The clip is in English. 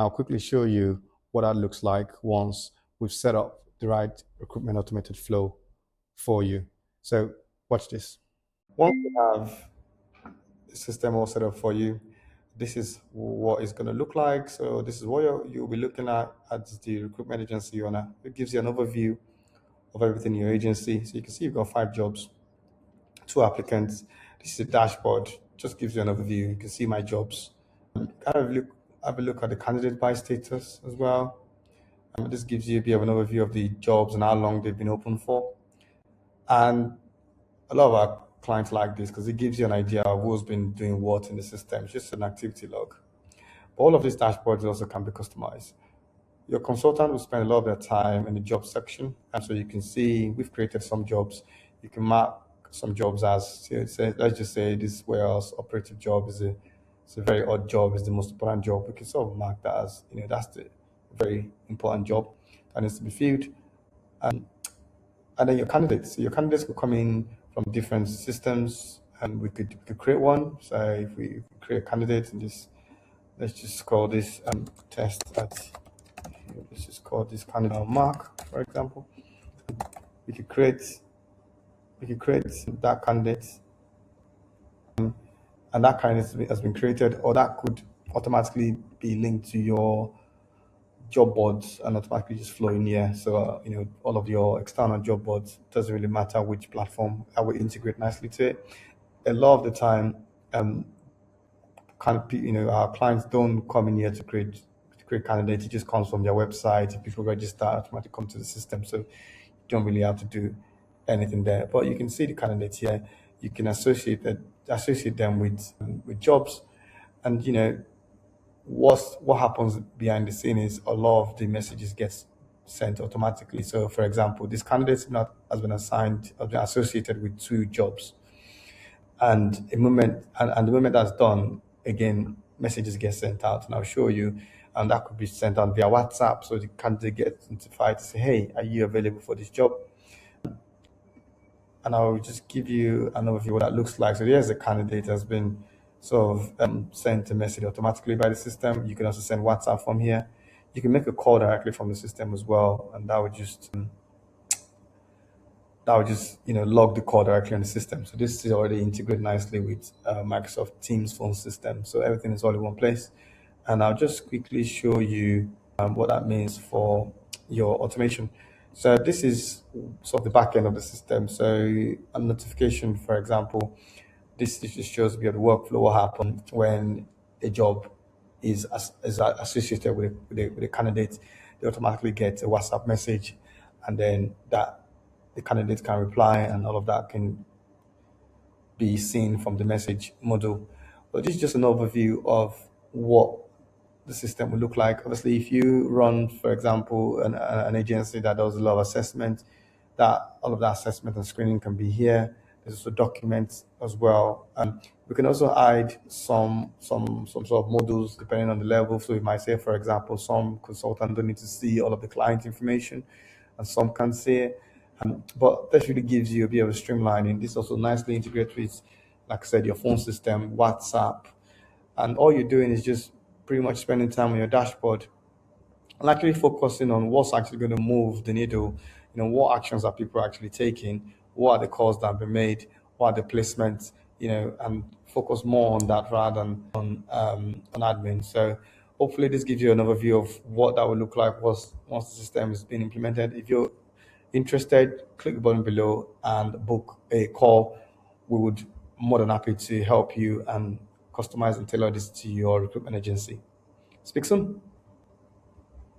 I'll quickly show you what that looks like once we've set up the right recruitment automated flow for you. So watch this. Once we have the system all set up for you, this is what it's going to look like. So this is what you'll be looking at the recruitment agency owner. It gives you an overview of everything in your agency. So you can see you've got 5 jobs, 2 applicants. This is a dashboard, just gives you an overview. You can see my jobs. Have a look at the candidate by status as well. This gives you a bit of an overview of the jobs and how long they've been open for. And a lot of our clients like this because it gives you an idea of who's been doing what in the system. It's just an activity log. But all of these dashboards also can be customized. Your consultant will spend a lot of their time in the job section. And so you can see we've created some jobs. You can mark some jobs as, let's just say this warehouse operative job it's a very odd job, it's the most important job. We can sort of mark that as, that's the very important job that needs to be filled. And then your candidates could come in from different systems, and we could create one. So if we create a candidate in this, let's just call this test at, let's just call this candidate Mark, for example. We could create that candidate, and that candidate has been created, or that could automatically be linked to your job boards and automatically just flow in here. So all of your external job boards, doesn't really matter which platform, I will integrate nicely to it. A lot of the time, our clients don't come in here to create candidates. It just comes from their website. If people register, automatically come to the system. So you don't really have to do anything there. But you can see the candidates here. You can associate them with jobs, and what happens behind the scene is a lot of the messages gets sent automatically. So, for example, this candidate has been associated with 2 jobs, and the moment that's done, again, messages get sent out, and I'll show you. And that could be sent out via WhatsApp, so the candidate gets notified to say, "Hey, are you available for this job?" And I'll just give you an overview of what that looks like. So here's the candidate has been sort of sent a message automatically by the system. You can also send WhatsApp from here. You can make a call directly from the system as well, and that would just log the call directly on the system. So this is already integrated nicely with Microsoft Teams phone system. So everything is all in one place. And I'll just quickly show you what that means for your automation. So this is sort of the back end of the system. So a notification, for example, this just shows me the workflow, what happens when a job is associated with a candidate. They automatically get a WhatsApp message, and then that the candidate can reply, and all of that can be seen from the message module. But this is just an overview of what the system will look like. Obviously, if you run, for example, an agency that does a lot of assessment, that all of that assessment and screening can be here. There's also documents as well. We can also hide some sort of modules depending on the level. So we might say, for example, some consultants don't need to see all of the client information, and some can see it. But that really gives you a bit of a streamlining. This also nicely integrates with, like I said, your phone system, WhatsApp, and all you're doing is just pretty much spending time on your dashboard and actually focusing on what's actually going to move the needle. What actions are people actually taking? What are the calls that have been made? What are the placements? And focus more on that rather than on admin. So hopefully this gives you an overview of what that will look like once the system is being implemented. If you're interested, click the button below and book a call. We would more than happy to help you and customize and tailor this to your recruitment agency. Speak soon.